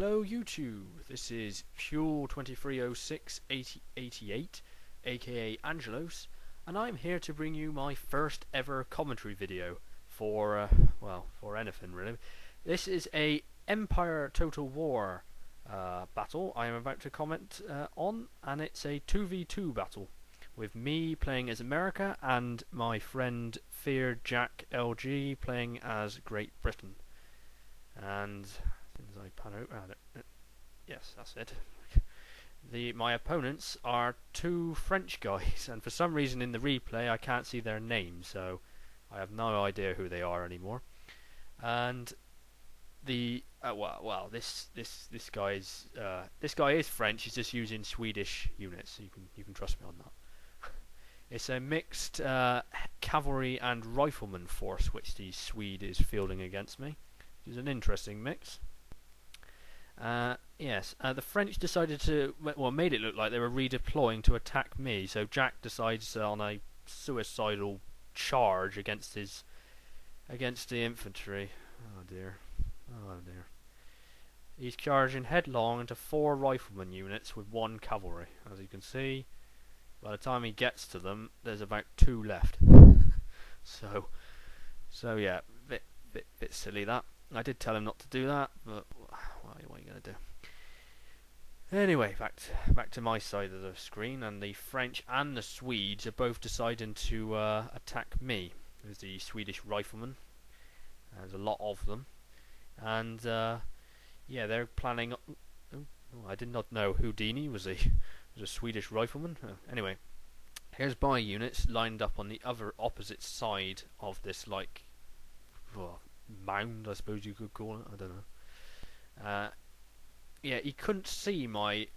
Hello YouTube, this is Fuel23068088, aka Angelos, and I'm here to bring you my first ever commentary video for, for anything really. This is a Empire Total War battle I am about to comment on, and it's a 2v2 battle with me playing as America and my friend Fear Jack LG playing as Great Britain. And as I pan over, yes, that's it. My opponents are two French guys, and for some reason in the replay I can't see their names, so I have no idea who they are anymore. And the this guy is French. He's just using Swedish units, so you can trust me on that. It's a mixed cavalry and rifleman force which the Swede is fielding against me, which is an interesting mix. Yes, the French decided to, made it look like they were redeploying to attack me, so Jack decides on a suicidal charge against the infantry. Oh dear. He's charging headlong into 4 rifleman units with 1 cavalry. As you can see, by the time he gets to them, there's about 2 left. so yeah, bit silly that. I did tell him not to do that, but what are you going to do? Anyway, back to my side of the screen, and the French and the Swedes are both deciding to attack me. There's the Swedish riflemen. There's a lot of them, and yeah, they're planning. I did not know Houdini was a Swedish rifleman. Anyway, here's my units lined up on the opposite side of this mound, I suppose you could call it. I don't know. Yeah, he couldn't see my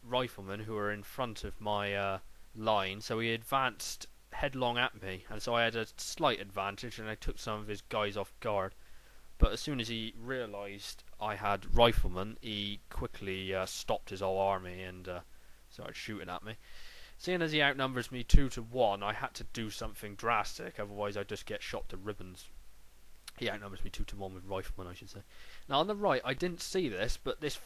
riflemen who were in front of my line, so he advanced headlong at me, and so I had a slight advantage, and I took some of his guys off guard. But as soon as he realised I had riflemen, he quickly stopped his whole army and started shooting at me. Seeing as he outnumbers me 2-1, I had to do something drastic, otherwise I'd just get shot to ribbons. He outnumbers me 2-1 with riflemen, I should say. Now on the right, I didn't see this, but this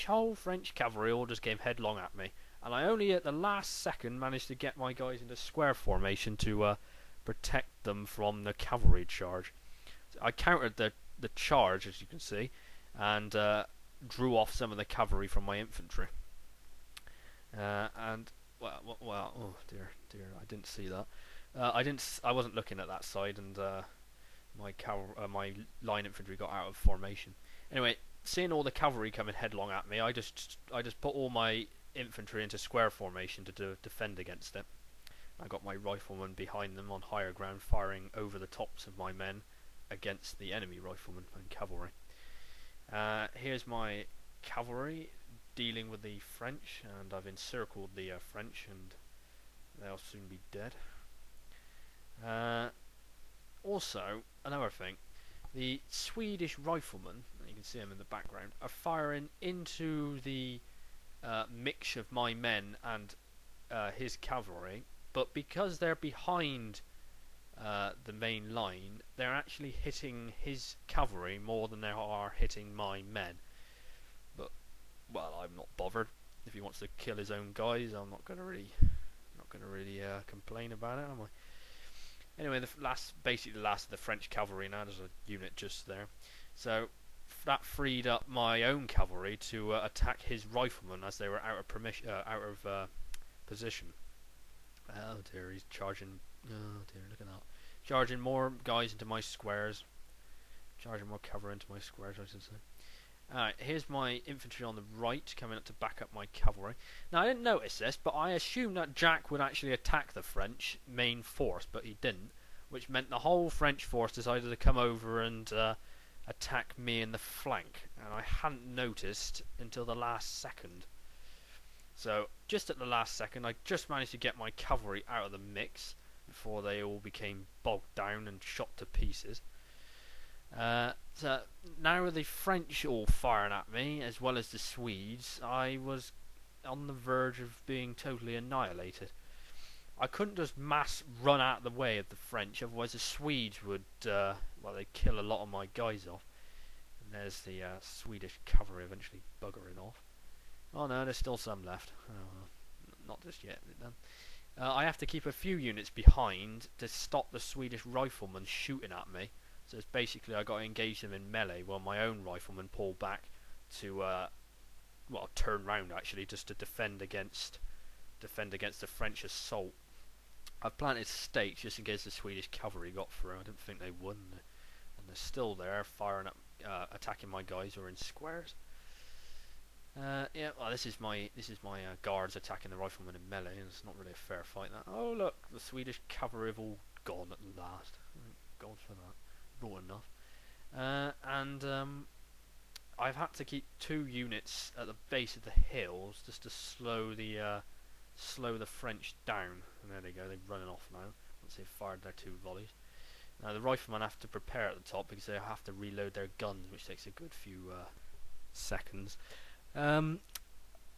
whole French cavalry all just came headlong at me, and I only at the last second managed to get my guys into square formation to protect them from the cavalry charge. So I countered the charge, as you can see, and drew off some of the cavalry from my infantry. And oh dear, I didn't see that. I wasn't looking at that side, and my line infantry got out of formation. Anyway, seeing all the cavalry coming headlong at me, I just put all my infantry into square formation to defend against it. I got my riflemen behind them on higher ground, firing over the tops of my men against the enemy riflemen and cavalry. Here's my cavalry dealing with the French, and I've encircled the French, and they'll soon be dead. Also, another thing, the Swedish riflemen, you can see them in the background, are firing into the mix of my men and his cavalry, but because they're behind the main line, they're actually hitting his cavalry more than they are hitting my men. But well, I'm not bothered. If he wants to kill his own guys, I'm not gonna really complain about it, am I? Anyway, basically the last of the French cavalry now. There's a unit just there, so that freed up my own cavalry to attack his riflemen as they were out of position. Oh dear, he's charging. Oh dear, look at that. Charging more guys into my squares. Charging more cavalry into my squares, I should say. Alright, here's my infantry on the right coming up to back up my cavalry. Now I didn't notice this, but I assumed that Jack would actually attack the French main force, but he didn't, which meant the whole French force decided to come over and attack me in the flank, and I hadn't noticed until the last second. So just at the last second, I just managed to get my cavalry out of the mix before they all became bogged down and shot to pieces. So now with the French all firing at me, as well as the Swedes, I was on the verge of being totally annihilated. I couldn't just mass run out of the way of the French, otherwise the Swedes would, they'd kill a lot of my guys off. there's the Swedish cavalry eventually buggering off. Oh no, there's still some left. Oh, well, not just yet. Then. I have to keep a few units behind to stop the Swedish riflemen shooting at me. So it's basically I got to engage them in melee while my own riflemen pull back to, well, turn round actually just to defend against the French assault. I've planted stakes just in case the Swedish cavalry got through. I didn't think they would, and they're still there firing up, attacking my guys who are in squares. Yeah, well, this is my guards attacking the riflemen in melee, and it's not really a fair fight. That. Oh look, the Swedish cavalry have all gone at last. Thank God for that. Brought enough. I've had to keep 2 units at the base of the hills just to slow the French down. And there they go. They're running off now once they've fired their 2 volleys. Now the riflemen have to prepare at the top because they have to reload their guns, which takes a good few seconds.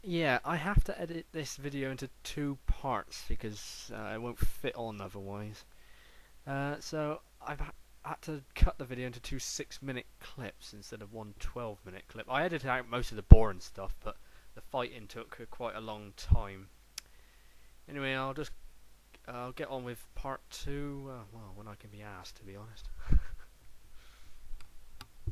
Yeah, I have to edit this video into 2 parts because it won't fit on otherwise. So I've had to cut the video into 2 6-minute clips instead of 1 12-minute clip. I edited out most of the boring stuff, but the fighting took quite a long time. Anyway, I'll get on with part 2, well, when I can be asked, to be honest.